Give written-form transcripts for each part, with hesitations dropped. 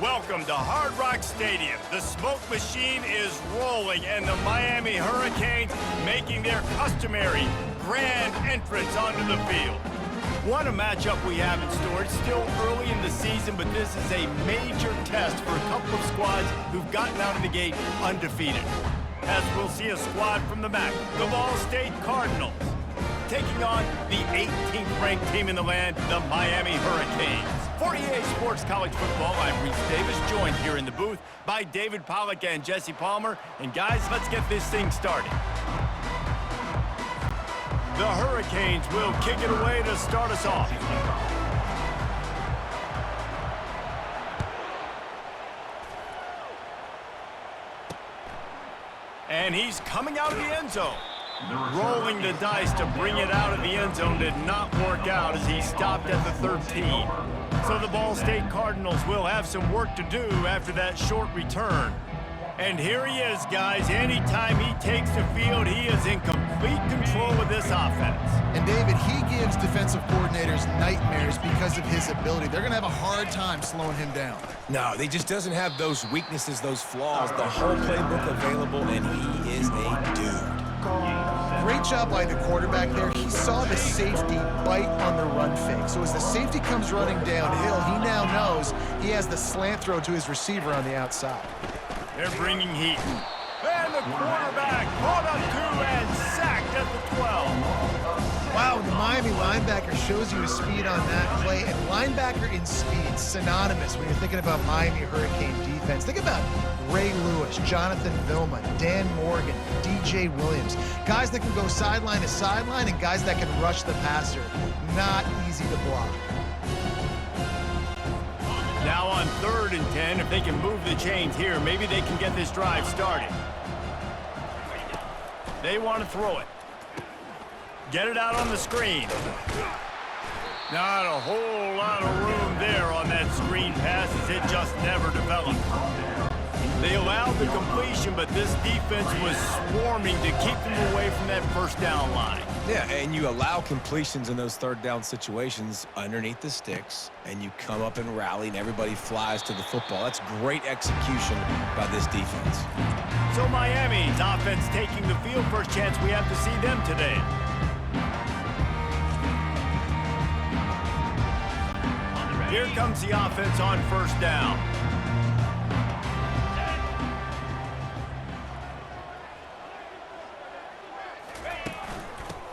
Welcome to Hard Rock Stadium. The smoke machine is rolling and the Miami Hurricanes making their customary grand entrance onto the field. What a matchup we have in store. It's still early in the season, but this is a major test for a couple of squads who've gotten out of the gate undefeated. As we'll see a squad from the MAC, the Ball State Cardinals, taking on the 18th ranked team in the land, the Miami Hurricanes. For EA Sports College Football, I'm Reese Davis, joined here in the booth by David Pollack and Jesse Palmer. And guys, let's get this thing started. The Hurricanes will kick it away to start us off. And he's coming out of the end zone. Rolling the dice to bring it out of the end zone did not work out as he stopped at the 13. So the Ball State Cardinals will have some work to do after that short return. And here he is, guys. Anytime he takes the field, he is in complete control of this offense. And David, he gives defensive coordinators nightmares because of his ability. They're going to have a hard time slowing him down. No, he just doesn't have those weaknesses, those flaws. The whole playbook available, and he is a dude. Great job by the quarterback there. He saw the safety bite on the run fake. So as the safety comes running downhill, he now knows he has the slant throw to his receiver on the outside. They're bringing heat. And the quarterback caught up to and sacked at the 12. Wow, the Miami linebacker shows you his speed on that play. And linebacker in speed, synonymous when you're thinking about Miami Hurricane defense. Think about Ray Lewis, Jonathan Vilma, Dan Morgan, DJ Williams. Guys that can go sideline to sideline and guys that can rush the passer. Not easy to block. Now on 3rd and 10, if they can move the chains here, maybe they can get this drive started. They want to throw it. Get it out on the screen. Not a whole lot of room there on that screen pass as it just never developed. They allowed the completion, but this defense was swarming to keep them away from that first down line. Yeah, and you allow completions in those third down situations underneath the sticks, and you come up and rally, and everybody flies to the football. That's great execution by this defense. So Miami's offense taking the field. First chance we have to see them today. Here comes the offense on first down.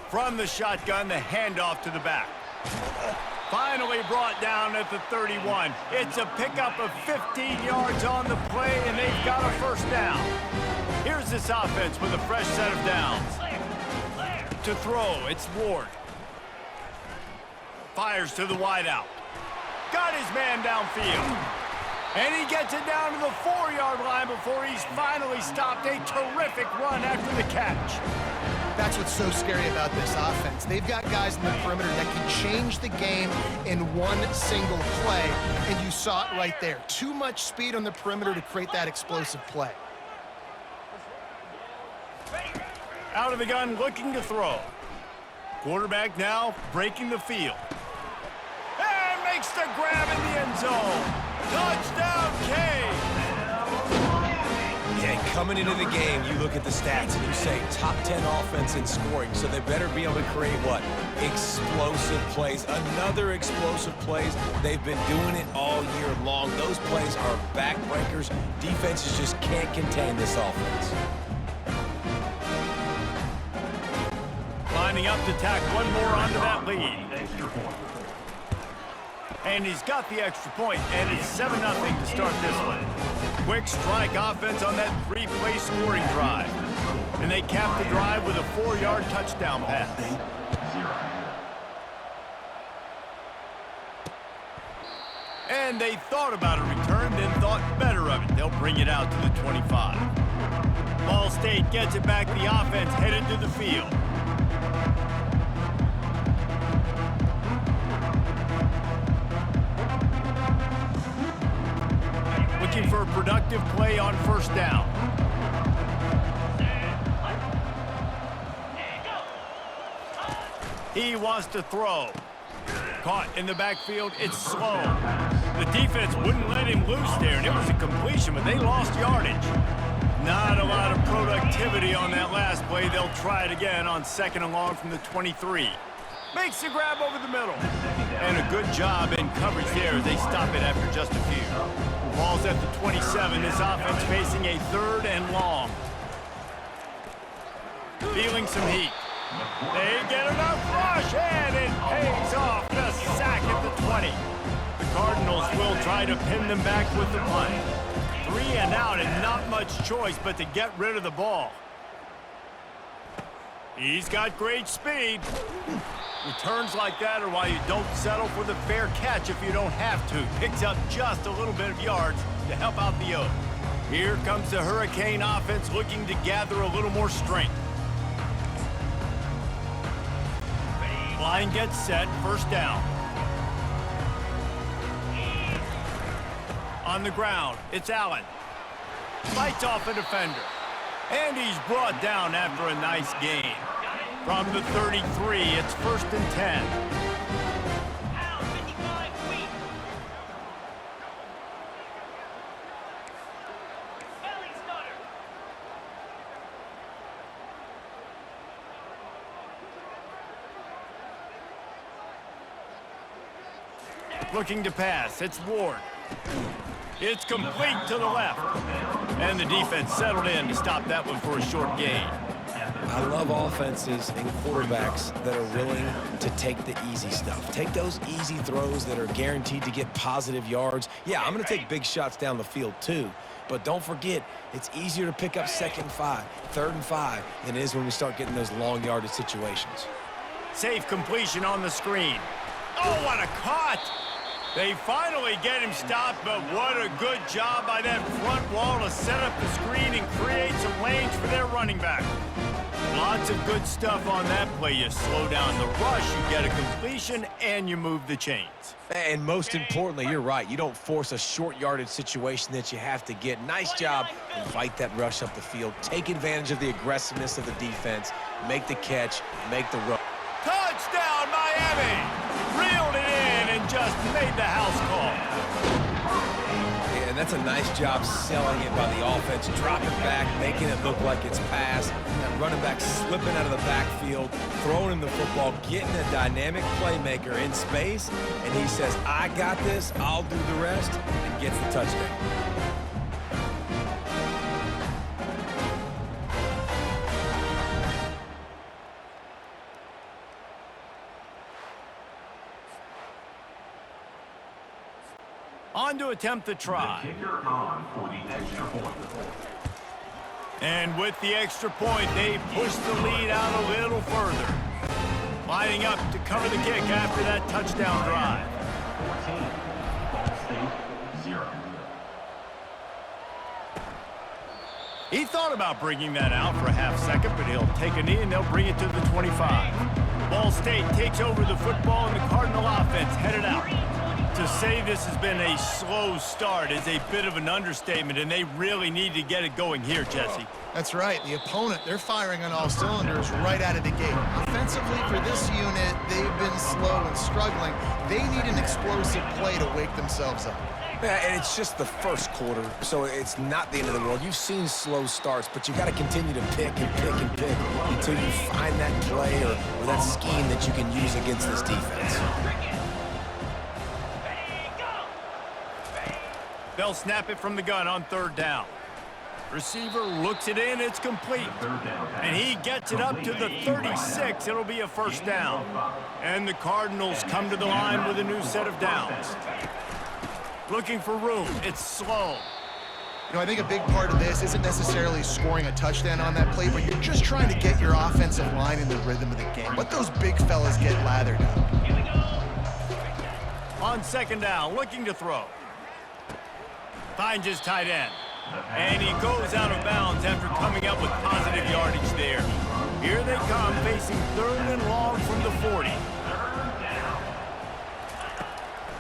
From the shotgun, the handoff to the back. Finally brought down at the 31. It's a pickup of 15 yards on the play, and they've got a first down. Here's this offense with a fresh set of downs. To throw, it's Ward. Fires to the wideout. Got his man downfield. And he gets it down to the 4-yard line before he's finally stopped. A terrific run after the catch. That's what's so scary about this offense. They've got guys in the perimeter that can change the game in one single play, and you saw it right there. Too much speed on the perimeter to create that explosive play. Out of the gun, looking to throw. Quarterback now breaking the field. And makes the grab in the end zone. Touchdown, Canes! Yeah, coming into the game, you look at the stats and you say top 10 offense in scoring, so they better be able to create what? Explosive plays. Another explosive plays. They've been doing it all year long. Those plays are backbreakers. Defenses just can't contain this offense. Lining up to tack one more onto that lead. And he's got the extra point, and it's 7-0 to start this one. Quick strike offense on that 3-play scoring drive. And they cap the drive with a 4-yard touchdown pass. And they thought about a return, then thought better of it. They'll bring it out to the 25. Ball State gets it back. The offense headed to the field. Looking for a productive play on first down. He wants to throw. Caught in the backfield. It's slow. The defense wouldn't let him loose there, and it was a completion, but they lost yardage. Not a lot of productivity on that last play. They'll try it again on 2nd and long from the 23. Makes the grab over the middle. And a good job in coverage there as they stop it after just a few. Ball's at the 27. This offense facing a 3rd and long. Feeling some heat. They get enough rush, and it pays off. The sack at the 20. The Cardinals will try to pin them back with the punt. 3 and out, and not much choice but to get rid of the ball. He's got great speed. Returns like that are why you don't settle for the fair catch if you don't have to. Picks up just a little bit of yards to help out the Oak. Here comes the Hurricane offense looking to gather a little more strength. Line gets set, 1st down. On the ground, it's Allen. Fights off a defender. And he's brought down after a nice gain. From the 33, it's 1st and 10. Looking to pass, it's Ward. It's complete to the left. And the defense settled in to stop that one for a short gain. I love offenses and quarterbacks that are willing to take the easy stuff. Take those easy throws that are guaranteed to get positive yards. Yeah, I'm going to take big shots down the field too. But don't forget, it's easier to pick up 2nd and 5, 3rd and 5 than it is when we start getting those long yardage situations. Safe completion on the screen. Oh, what a cut! They finally get him stopped, but what a good job by that front wall to set up the screen and create some lanes for their running back. Lots of good stuff on that play. You slow down the rush, you get a completion, and you move the chains. And most importantly, you're right. You don't force a short yardage situation that you have to get. Nice job. Invite that rush up the field. Take advantage of the aggressiveness of the defense. Make the catch. Make the run. Touchdown, Miami! Reeled it in and just made the house call. Yeah, and that's a nice job selling it by the offense. Dropping back, making it look like it's pass. That running back slipping out of the backfield, throwing him the football, getting a dynamic playmaker in space, and he says, I got this, I'll do the rest, and gets the touchdown. On to attempt the try. And with the extra point, they push the lead out a little further. Lining up to cover the kick after that touchdown drive. 14, Ball State, 0. He thought about bringing that out for a half second, but he'll take a knee and they'll bring it to the 25. Ball State takes over the football and the Cardinal offense headed out. To say this has been a slow start is a bit of an understatement, and they really need to get it going here, Jesse. That's right. The opponent, they're firing on all cylinders right out of the gate. Offensively, for this unit, they've been slow and struggling. They need an explosive play to wake themselves up. Yeah, and it's just the first quarter, so it's not the end of the world. You've seen slow starts, but you got to continue to pick and pick and pick until you find that play or that scheme that you can use against this defense. They'll snap it from the gun on 3rd down. Receiver looks it in, it's complete. And he gets it up to the 36. It'll be a 1st down. And the Cardinals come to the line with a new set of downs. Looking for room. It's slow. You know, I think a big part of this isn't necessarily scoring a touchdown on that play, but you're just trying to get your offensive line in the rhythm of the game. Let those big fellas get lathered up. On 2nd down, looking to throw. Finds his tight end. And he goes out of bounds after coming up with positive yardage there. Here they come, facing 3rd and long from the 40.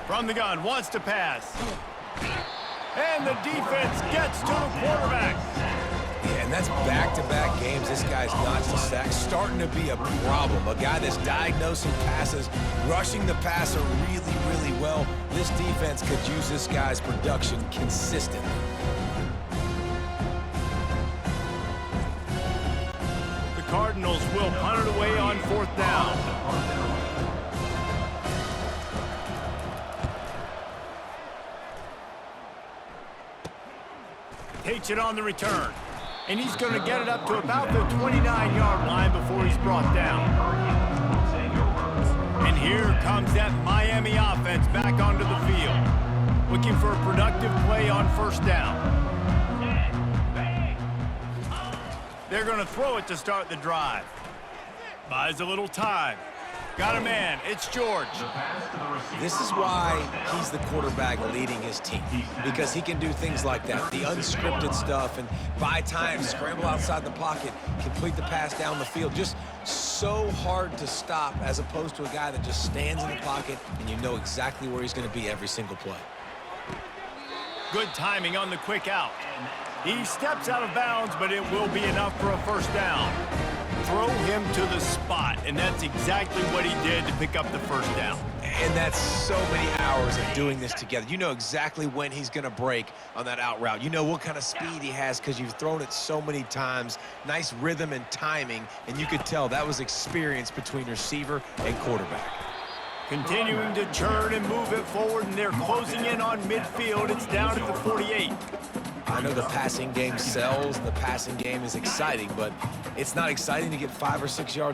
From the gun, wants to pass. And the defense gets to the quarterback. Yeah, and that's back back-to-back games, this guy's notched a sack, starting to be a problem. A guy that's diagnosing passes, rushing the passer really, really well. This defense could use this guy's production consistently. The Cardinals will punt it away on 4th down. Takes it on the return. And he's going to get it up to about the 29-yard line before he's brought down. And here comes that Miami offense back onto the field, looking for a productive play on 1st down. They're going to throw it to start the drive. Buys a little time. Got a man. It's George. This is why he's the quarterback leading his team, because he can do things like that, the unscripted stuff, and buy time, scramble outside the pocket, complete the pass down the field. Just so hard to stop, as opposed to a guy that just stands in the pocket and you know exactly where he's going to be every single play. Good timing on the quick out. He steps out of bounds, but it will be enough for a 1st down. Throw him to the spot, and that's exactly what he did to pick up the 1st down. And that's so many hours of doing this together. You know exactly when he's going to break on that out route. You know what kind of speed he has because you've thrown it so many times. Nice rhythm and timing, and you could tell that was experience between receiver and quarterback. Continuing to churn and move it forward, and they're closing in on midfield. It's down at the 48. I know the passing game sells, and the passing game is exciting, but it's not exciting to get 5 or 6 yards